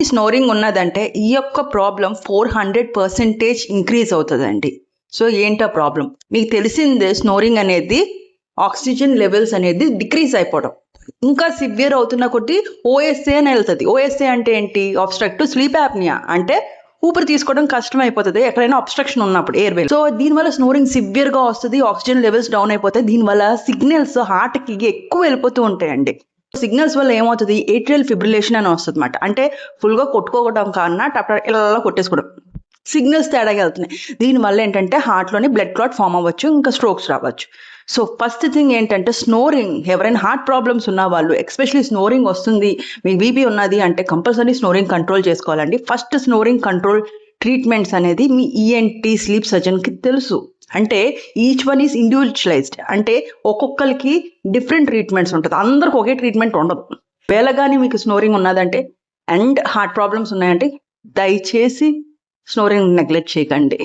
Snoring ఉన్నదంటే ఈ యొక్క ప్రాబ్లం 400% ఇంక్రీజ్ అవుతుందండి. సో ఏంటో ప్రాబ్లం మీకు తెలిసిందే, స్నోరింగ్ అనేది ఆక్సిజన్ లెవెల్స్ అనేది డిక్రీజ్ అయిపోవడం. ఇంకా సివియర్ అవుతున్న కొద్దీ ఓఎస్ఏ అని వెళ్తుంది. ఓఎస్ఏ అంటే ఏంటి? ఆబ్స్ట్రక్టివ్ స్లీప్ యాప్నియా, అంటే ఊపిరి తీసుకోవడం కష్టం అయిపోతుంది ఎక్కడైనా అబ్స్ట్రక్షన్ ఉన్నప్పుడు ఎయిర్వే. సో దీనివల్ల స్నోరింగ్ సివియర్ గా వస్తుంది, ఆక్సిజన్ లెవెల్స్ డౌన్ అయిపోతాయి. దీనివల్ల సిగ్నల్స్ హార్ట్ కి ఎక్కువ వెళ్ళిపోతూ ఉంటాయండి. సిగ్నల్స్ వల్ల ఏమవుతుంది? ఏట్రియల్ ఫిబ్రిలేషన్ అని వస్తుంది అనమాట. అంటే ఫుల్ గా కొట్టుకోవడం కన్నా ఇలా కొట్టేసుకోవడం, సిగ్నల్స్ తేడాగా వెళ్తున్నాయి. దీనివల్ల ఏంటంటే హార్ట్లోని బ్లడ్ క్లాట్ ఫామ్ అవ్వచ్చు, ఇంకా స్ట్రోక్స్ రావచ్చు. సో ఫస్ట్ థింగ్ ఏంటంటే స్నోరింగ్, ఎవరైనా హార్ట్ ప్రాబ్లమ్స్ ఉన్న వాళ్ళు, ఎస్పెషలీ స్నోరింగ్ వస్తుంది, మీకు బీపీ ఉన్నది అంటే కంపల్సరీ స్నోరింగ్ కంట్రోల్ చేసుకోవాలండి. ఫస్ట్ స్నోరింగ్ కంట్రోల్ ట్రీట్మెంట్స్ అనేది మీ ఈఎన్టీ స్లీప్ సర్జన్కి తెలుసు. అంటే ఈచ్ వన్ ఈజ్ ఇండివిజువలైజ్డ్, అంటే ఒక్కొక్కరికి డిఫరెంట్ ట్రీట్మెంట్స్ ఉంటుంది, అందరికి ఒకే ట్రీట్మెంట్ ఉండదు. వేళగాని మీకు స్నోరింగ్ ఉన్నదంటే అండ్ హార్ట్ ప్రాబ్లమ్స్ ఉన్నాయంటే దయచేసి స్నోరింగ్ నెగ్లెక్ట్ చేయకండి.